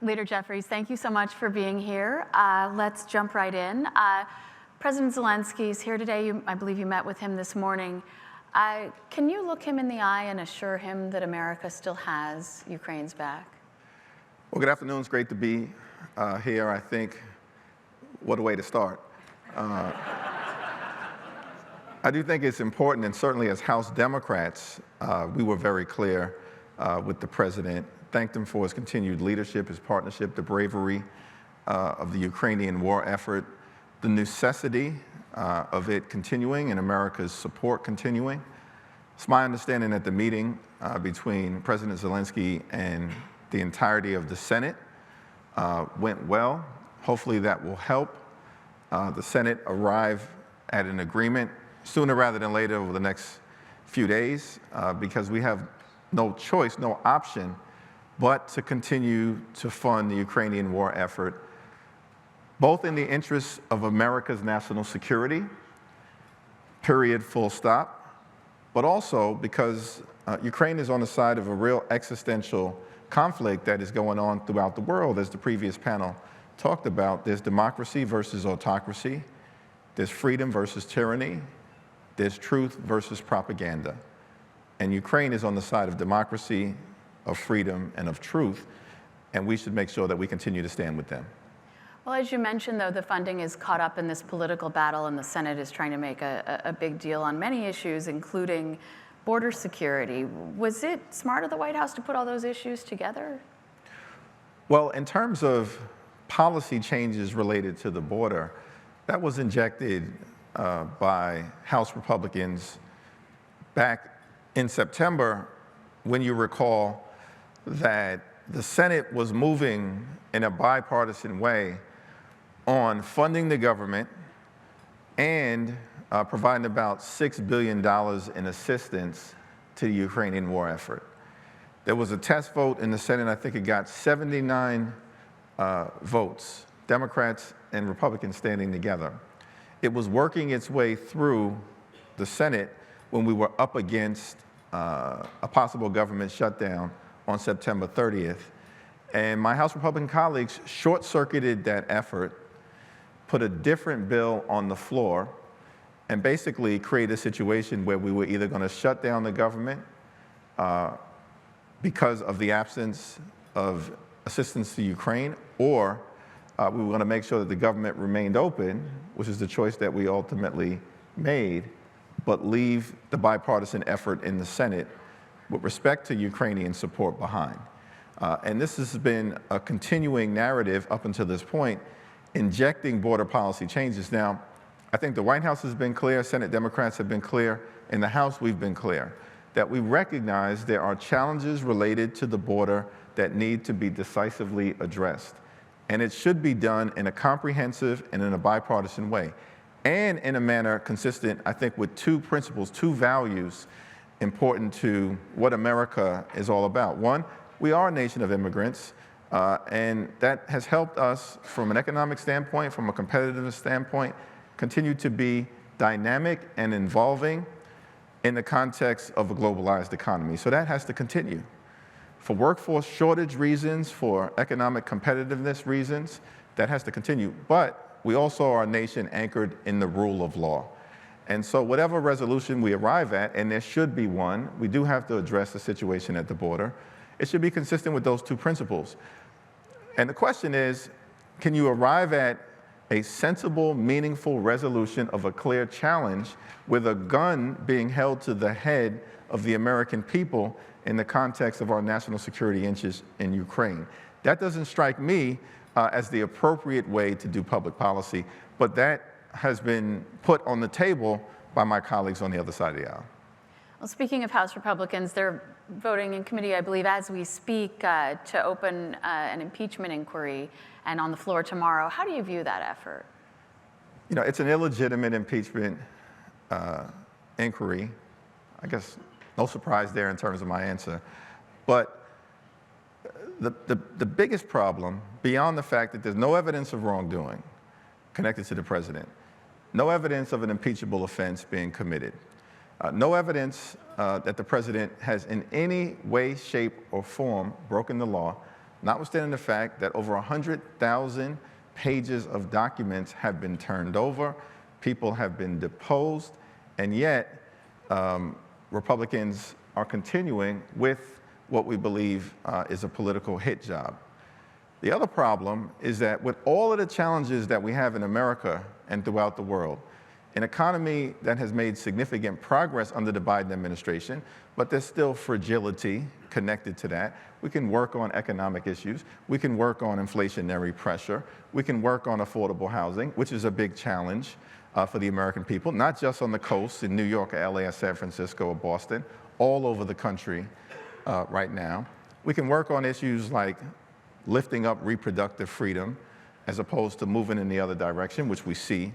Leader Jeffries, thank you so much for being here. Let's jump right in. President Zelensky is here today. I believe you met with him this morning. Can you look him in the eye and assure him that America still has Ukraine's back? Well, good afternoon. It's great to be here. I think, what a way to start. I do think it's important, and certainly as House Democrats, we were very clear with the president, thanked him for his continued leadership, his partnership, the bravery of the Ukrainian war effort, the necessity of it continuing and America's support continuing. It's my understanding that the meeting between President Zelensky and the entirety of the Senate went well. Hopefully that will help the Senate arrive at an agreement sooner rather than later over the next few days, because we have no choice, no option, but to continue to fund the Ukrainian war effort, both in the interests of America's national security, period, full stop, but also because Ukraine is on the side of a real existential conflict that is going on throughout the world, as the previous panel talked about. There's democracy versus autocracy, there's freedom versus tyranny, there's truth versus propaganda. And Ukraine is on the side of democracy, of freedom, and of truth, and we should make sure that we continue to stand with them. Well, as you mentioned, though, the funding is caught up in this political battle, and the Senate is trying to make a big deal on many issues, including border security. Was it smart of the White House to put all those issues together? Well, in terms of policy changes related to the border, that was injected by House Republicans back in September, when you recall that the Senate was moving in a bipartisan way on funding the government and providing about $6 billion in assistance to the Ukrainian war effort. There was a test vote in the Senate. I think it got 79 votes, Democrats and Republicans standing together. It was working its way through the Senate when we were up against a possible government shutdown on September 30th. And my House Republican colleagues short-circuited that effort, put a different bill on the floor, and basically created a situation where we were either going to shut down the government because of the absence of assistance to Ukraine, or we were going to make sure that the government remained open, which is the choice that we ultimately made, but leave the bipartisan effort in the Senate with respect to Ukrainian support behind. And this has been a continuing narrative up until this point, injecting border policy changes. Now, I think the White House has been clear, Senate Democrats have been clear, in the House we've been clear, that we recognize there are challenges related to the border that need to be decisively addressed. And it should be done in a comprehensive and in a bipartisan way, and in a manner consistent, I think, with two principles, two values important to what America is all about. One, we are a nation of immigrants, and that has helped us from an economic standpoint, from a competitiveness standpoint, continue to be dynamic and involving in the context of a globalized economy. So that has to continue. For workforce shortage reasons, for economic competitiveness reasons, that has to continue. But we also are a nation anchored in the rule of law. And so whatever resolution we arrive at, and there should be one, we do have to address the situation at the border. It should be consistent with those two principles. And the question is, can you arrive at a sensible, meaningful resolution of a clear challenge with a gun being held to the head of the American people in the context of our national security interests in Ukraine? That doesn't strike me as the appropriate way to do public policy, but that has been put on the table by my colleagues on the other side of the aisle. Well, speaking of House Republicans, they're voting in committee, I believe, as we speak, to open an impeachment inquiry, and on the floor tomorrow. How do you view that effort? You know, it's an illegitimate impeachment inquiry. I guess no surprise there in terms of my answer. But the biggest problem, beyond the fact that there's no evidence of wrongdoing connected to the president, no evidence of an impeachable offense being committed, no evidence that the president has in any way, shape, or form broken the law, notwithstanding the fact that over 100,000 pages of documents have been turned over, people have been deposed, and yet Republicans are continuing with what we believe is a political hit job. The other problem is that with all of the challenges that we have in America and throughout the world, an economy that has made significant progress under the Biden administration, but there's still fragility connected to that. We can work on economic issues. We can work on inflationary pressure. We can work on affordable housing, which is a big challenge for the American people, not just on the coast in New York, or LA, or San Francisco, or Boston, all over the country right now. We can work on issues like lifting up reproductive freedom as opposed to moving in the other direction, which we see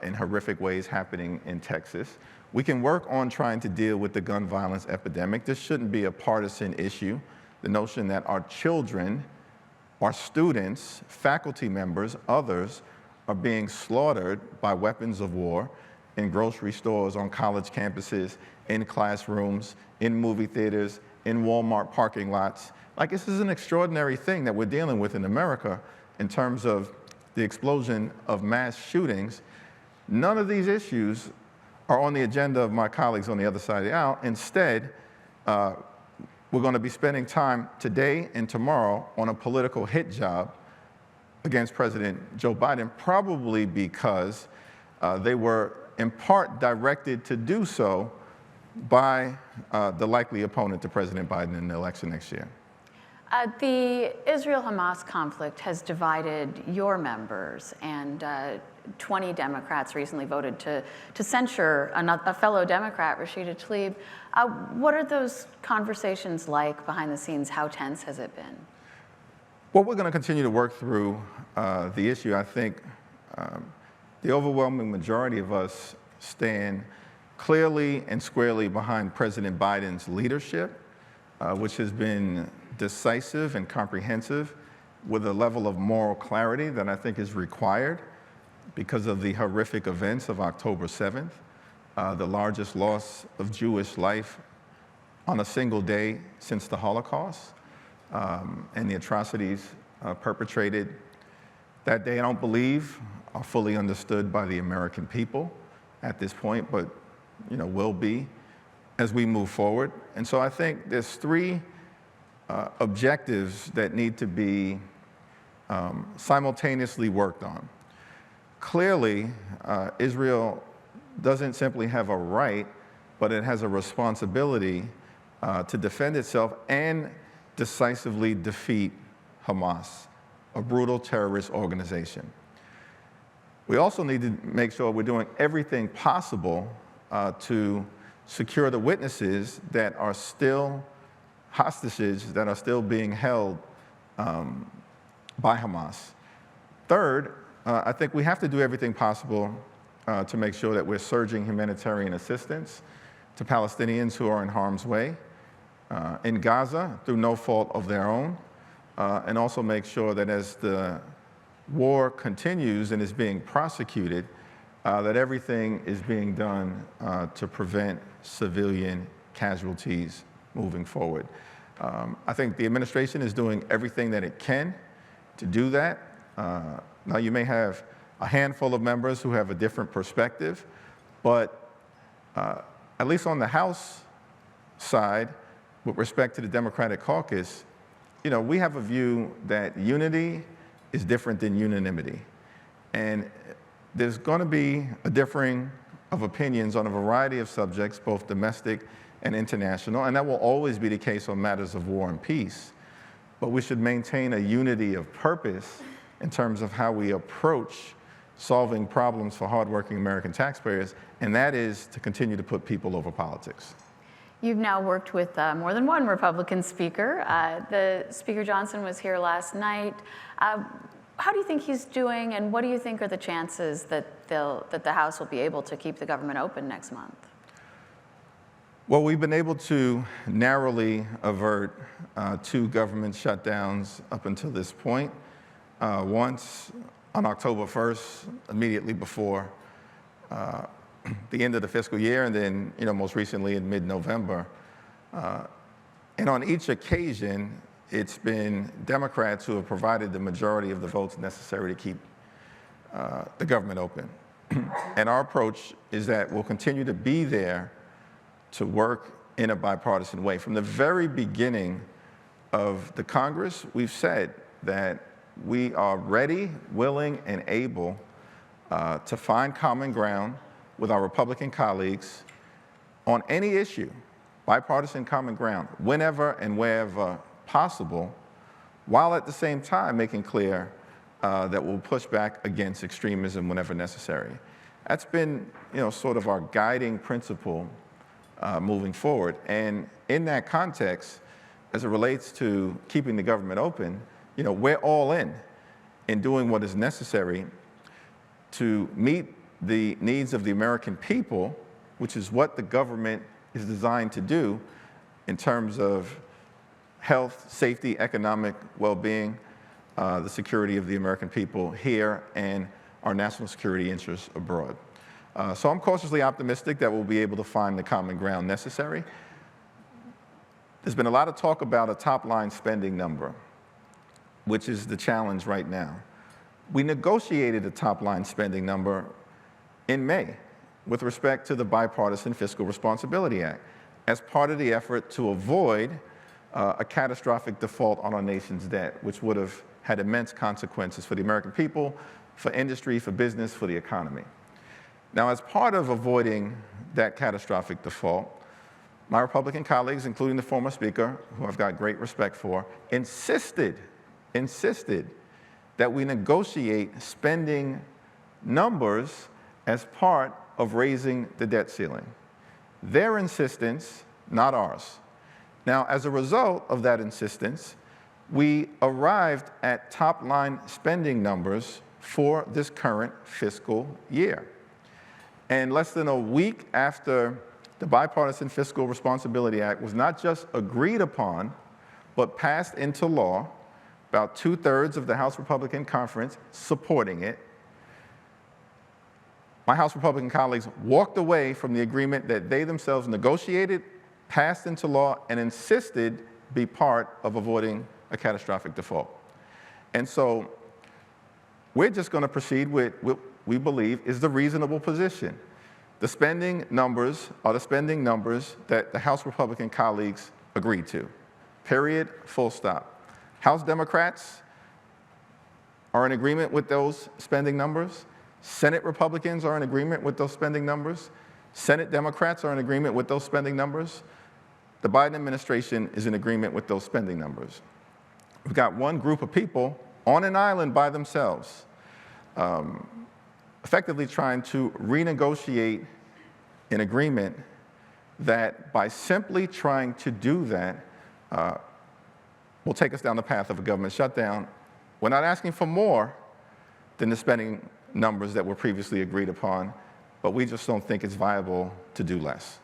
in horrific ways happening in Texas. We can work on trying to deal with the gun violence epidemic. This shouldn't be a partisan issue. The notion that our children, our students, faculty members, others are being slaughtered by weapons of war in grocery stores, on college campuses, in classrooms, in movie theaters, in Walmart parking lots. Like, this is an extraordinary thing that we're dealing with in America in terms of the explosion of mass shootings. None of these issues are on the agenda of my colleagues on the other side of the aisle. Instead, we're going to be spending time today and tomorrow on a political hit job against President Joe Biden, probably because they were in part directed to do so by the likely opponent to President Biden in the election next year. The Israel-Hamas conflict has divided your members, and 20 Democrats recently voted to censure a fellow Democrat, Rashida Tlaib. What are those conversations like behind the scenes? How tense has it been? Well, we're going to continue to work through the issue. I think the overwhelming majority of us stand clearly and squarely behind President Biden's leadership, which has been decisive and comprehensive with a level of moral clarity that I think is required because of the horrific events of October 7th, the largest loss of Jewish life on a single day since the Holocaust, and the atrocities perpetrated that day, I don't believe are fully understood by the American people at this point, but will be as we move forward. And so I think there's three objectives that need to be simultaneously worked on. Clearly, Israel doesn't simply have a right, but it has a responsibility to defend itself and decisively defeat Hamas, a brutal terrorist organization. We also need to make sure we're doing everything possible to secure the witnesses that are still hostages that are still being held by Hamas. Third, I think we have to do everything possible to make sure that we're surging humanitarian assistance to Palestinians who are in harm's way in Gaza through no fault of their own, and also make sure that as the war continues and is being prosecuted, that everything is being done to prevent civilian casualties moving forward. I think the administration is doing everything that it can to do that. Now, you may have a handful of members who have a different perspective, but at least on the House side, with respect to the Democratic caucus, we have a view that unity is different than unanimity. And there's going to be a differing of opinions on a variety of subjects, both domestic and international, and that will always be the case on matters of war and peace. But we should maintain a unity of purpose in terms of how we approach solving problems for hardworking American taxpayers, and that is to continue to put people over politics. You've now worked with more than one Republican speaker. The Speaker Johnson was here last night. How do you think he's doing, and what do you think are the chances that the House will be able to keep the government open next month? Well, we've been able to narrowly avert 2 government shutdowns up until this point. Once on October 1st, immediately before the end of the fiscal year, and then most recently in mid-November. And on each occasion, it's been Democrats who have provided the majority of the votes necessary to keep the government open. And our approach is that we'll continue to be there to work in a bipartisan way. From the very beginning of the Congress, we've said that we are ready, willing, and able to find common ground with our Republican colleagues on any issue, bipartisan common ground, whenever and wherever possible, while at the same time making clear that we'll push back against extremism whenever necessary. That's been, sort of our guiding principle moving forward. And in that context, as it relates to keeping the government open, we're all in doing what is necessary to meet the needs of the American people, which is what the government is designed to do in terms of health, safety, economic well-being, the security of the American people here, and our national security interests abroad. So I'm cautiously optimistic that we'll be able to find the common ground necessary. There's been a lot of talk about a top-line spending number, which is the challenge right now. We negotiated a top-line spending number in May with respect to the Bipartisan Fiscal Responsibility Act as part of the effort to avoid a catastrophic default on our nation's debt, which would have had immense consequences for the American people, for industry, for business, for the economy. Now, as part of avoiding that catastrophic default, my Republican colleagues, including the former Speaker, who I've got great respect for, insisted that we negotiate spending numbers as part of raising the debt ceiling. Their insistence, not ours. Now, as a result of that insistence, we arrived at top-line spending numbers for this current fiscal year. And less than a week after the Bipartisan Fiscal Responsibility Act was not just agreed upon, but passed into law, about 2/3 of the House Republican Conference supporting it, my House Republican colleagues walked away from the agreement that they themselves negotiated, passed into law, and insisted be part of avoiding a catastrophic default. And so we're just going to proceed with what we believe is the reasonable position. The spending numbers are the spending numbers that the House Republican colleagues agreed to. Period, full stop. House Democrats are in agreement with those spending numbers. Senate Republicans are in agreement with those spending numbers. Senate Democrats are in agreement with those spending numbers. The Biden administration is in agreement with those spending numbers. We've got one group of people on an island by themselves, effectively trying to renegotiate an agreement that by simply trying to do that will take us down the path of a government shutdown. We're not asking for more than the spending numbers that were previously agreed upon, but we just don't think it's viable to do less.